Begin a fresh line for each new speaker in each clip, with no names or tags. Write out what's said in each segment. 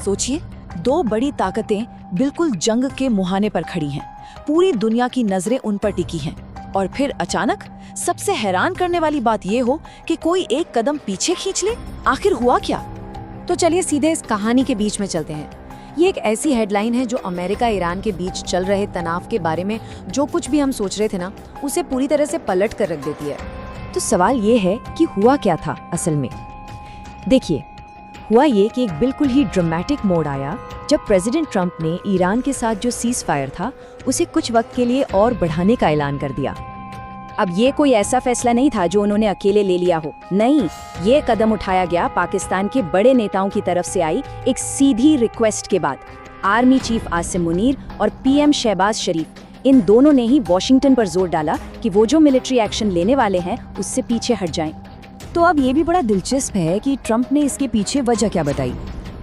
सोचिए, दो बड़ी ताकतें बिल्कुल जंग के मुहाने पर खड़ी हैं। पूरी दुनिया की नजरें उन पर टिकी हैं और फिर अचानक सबसे हैरान करने वाली बात ये हो कि कोई एक कदम पीछे खींच ले। आखिर हुआ क्या?
तो चलिए सीधे इस कहानी के बीच में चलते हैं। ये एक ऐसी हेडलाइन है जो अमेरिका ईरान के बीच चल रहे तनाव के बारे में जो कुछ भी हम सोच रहे थे ना, उसे पूरी तरह से पलट कर रख देती है। तो सवाल ये है कि हुआ क्या था असल में। देखिए, हुआ ये कि एक बिल्कुल ही ड्रामेटिक मोड़ आया जब प्रेसिडेंट ट्रंप ने ईरान के साथ जो सीज फायर था उसे कुछ वक्त के लिए और बढ़ाने का ऐलान कर दिया। अब ये कोई ऐसा फैसला नहीं था जो उन्होंने अकेले ले लिया हो, नहीं, ये कदम उठाया गया पाकिस्तान के बड़े नेताओं की तरफ से आई एक सीधी रिक्वेस्ट के बाद। आर्मी चीफ आसिम मुनीर और पीएम शहबाज शरीफ, इन दोनों ने ही वॉशिंगटन पर जोर डाला कि वो जो मिलिट्री एक्शन लेने वाले हैं उससे पीछे हट जाएं। तो अब ये भी बड़ा दिलचस्प है कि ट्रंप ने इसके पीछे वजह क्या बताई।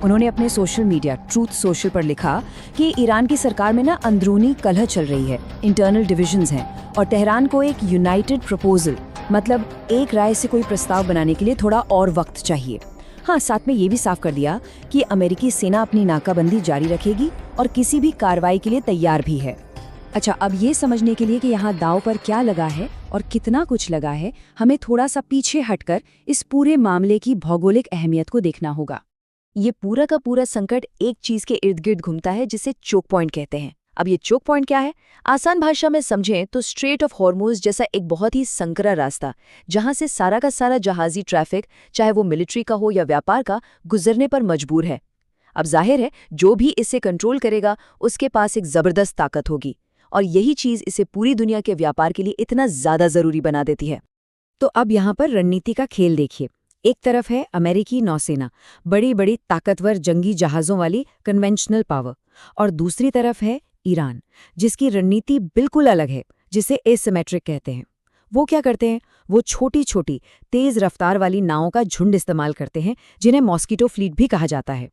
उन्होंने अपने सोशल मीडिया ट्रूथ सोशल पर लिखा कि ईरान की सरकार में ना अंदरूनी कलह चल रही है, इंटरनल डिविजन्स हैं और तेहरान को एक यूनाइटेड प्रपोजल, मतलब एक राय से कोई प्रस्ताव बनाने के लिए थोड़ा और वक्त चाहिए। हाँ, साथ में ये भी साफ कर दिया कि अमेरिकी सेना अपनी नाकाबंदी जारी रखेगी और किसी भी कार्रवाई के लिए तैयार भी है। अच्छा, अब ये समझने के लिए कि यहाँ दांव पर क्या लगा है और कितना कुछ लगा है, हमें थोड़ा सा पीछे हटकर इस पूरे मामले की भौगोलिक अहमियत को देखना होगा। ये पूरा का पूरा संकट एक चीज के इर्द गिर्द घूमता है जिसे चोक पॉइंट कहते हैं। अब ये चोक पॉइंट क्या है? आसान भाषा में समझें तो स्ट्रेट ऑफ हॉर्मुज जैसा एक बहुत ही संकरा रास्ता, जहां से सारा का सारा जहाजी ट्रैफिक, चाहे वो मिलिट्री का हो या व्यापार का, गुजरने पर मजबूर है। अब जाहिर है, जो भी इसे कंट्रोल करेगा उसके पास एक जबरदस्त ताकत होगी और यही चीज इसे पूरी दुनिया के व्यापार के लिए इतना ज्यादा जरूरी बना देती है। तो अब यहाँ पर रणनीति का खेल देखिए। एक तरफ है अमेरिकी नौसेना, बड़ी बड़ी ताकतवर जंगी जहाज़ों वाली कन्वेंशनल पावर, और दूसरी तरफ है ईरान, जिसकी रणनीति बिल्कुल अलग है, जिसे एसिमेट्रिक कहते हैं। वो क्या करते हैं? वो छोटी छोटी तेज रफ्तार वाली नावों का झुंड इस्तेमाल करते हैं, जिन्हें मॉस्किटो फ्लीट भी कहा जाता है।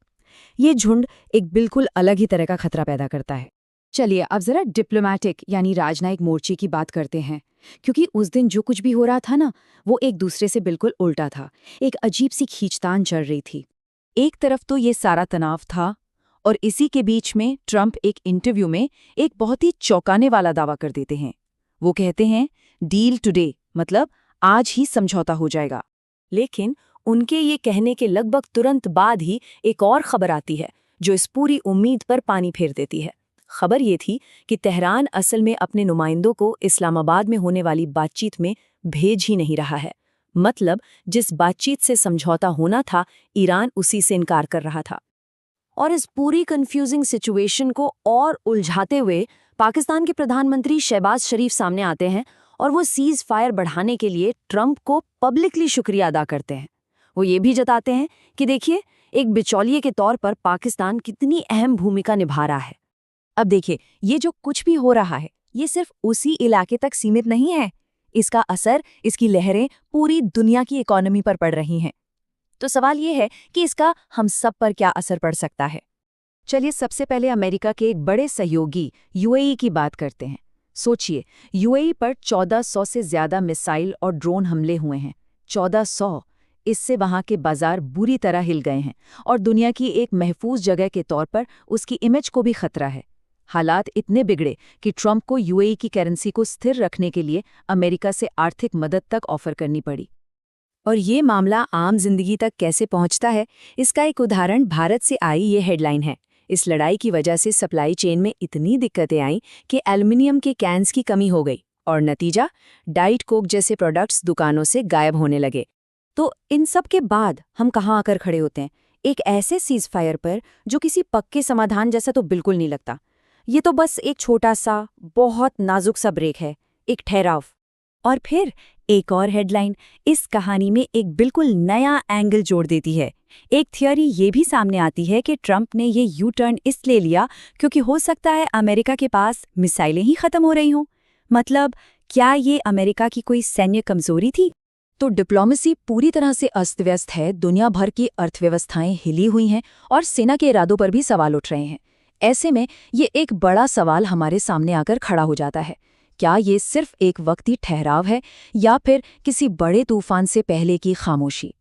ये झुंड एक बिल्कुल अलग ही तरह का खतरा पैदा करता है। चलिए अब जरा डिप्लोमैटिक यानी राजनयिक मोर्चे की बात करते हैं, क्योंकि उस दिन जो कुछ भी हो रहा था ना, वो एक दूसरे से बिल्कुल उल्टा था। एक अजीब सी खींचतान चल रही थी। एक तरफ तो ये सारा तनाव था और इसी के बीच में ट्रंप एक इंटरव्यू में एक बहुत ही चौंकाने वाला दावा कर देते हैं। वो कहते हैं डील टुडे, मतलब आज ही समझौता हो जाएगा। लेकिन उनके ये कहने के लगभग तुरंत बाद ही एक और खबर आती है जो इस पूरी उम्मीद पर पानी फेर देती है। खबर ये थी कि तेहरान असल में अपने नुमाइंदों को इस्लामाबाद में होने वाली बातचीत में भेज ही नहीं रहा है। मतलब जिस बातचीत से समझौता होना था, ईरान उसी से इनकार कर रहा था। और इस पूरी कंफ्यूजिंग सिचुएशन को और उलझाते हुए पाकिस्तान के प्रधानमंत्री शहबाज शरीफ सामने आते हैं और वो सीज फायर बढ़ाने के लिए ट्रंप को पब्लिकली शुक्रिया अदा करते हैं। वो ये भी जताते हैं कि देखिए, एक बिचौलिए के तौर पर पाकिस्तान कितनी अहम भूमिका निभा रहा है। अब देखिए, ये जो कुछ भी हो रहा है ये सिर्फ उसी इलाके तक सीमित नहीं है, इसका असर, इसकी लहरें पूरी दुनिया की इकोनॉमी पर पड़ रही हैं। तो सवाल ये है कि इसका हम सब पर क्या असर पड़ सकता है। चलिए सबसे पहले अमेरिका के एक बड़े सहयोगी यूएई की बात करते हैं। सोचिए, यूएई पर 1400 से ज्यादा मिसाइल और ड्रोन हमले हुए हैं। 1400! इससे वहां के बाजार बुरी तरह हिल गए हैं और दुनिया की एक महफूज जगह के तौर पर उसकी इमेज को भी खतरा है। हालात इतने बिगड़े कि ट्रंप को यूएई की करेंसी को स्थिर रखने के लिए अमेरिका से आर्थिक मदद तक ऑफर करनी पड़ी। और ये मामला आम जिंदगी तक कैसे पहुंचता है, इसका एक उदाहरण भारत से आई ये हेडलाइन है। इस लड़ाई की वजह से सप्लाई चेन में इतनी दिक्कतें आईं कि एल्युमिनियम के कैंस की कमी हो गई और नतीजा, डाइट कोक जैसे प्रोडक्ट्स दुकानों से गायब होने लगे। तो इन सब के बाद हम कहाँ आकर खड़े होते हैं? एक ऐसे सीज फायर पर जो किसी पक्के समाधान जैसा तो बिल्कुल नहीं लगता। ये तो बस एक छोटा सा, बहुत नाजुक सा ब्रेक है, एक ठहराव। और फिर एक और हेडलाइन इस कहानी में एक बिल्कुल नया एंगल जोड़ देती है। एक थियोरी ये भी सामने आती है कि ट्रंप ने ये यू टर्न इसलिए लिया क्योंकि हो सकता है अमेरिका के पास मिसाइलें ही खत्म हो रही हों। मतलब क्या ये अमेरिका की कोई सैन्य कमजोरी थी? तो डिप्लोमेसी पूरी तरह से अस्त-व्यस्त है, दुनिया भर की अर्थव्यवस्थाएं हिली हुई हैं और सेना के इरादों पर भी सवाल उठ रहे हैं। ऐसे में ये एक बड़ा सवाल हमारे सामने आकर खड़ा हो जाता है, क्या ये सिर्फ एक वक्ती ठहराव है या फिर किसी बड़े तूफान से पहले की खामोशी?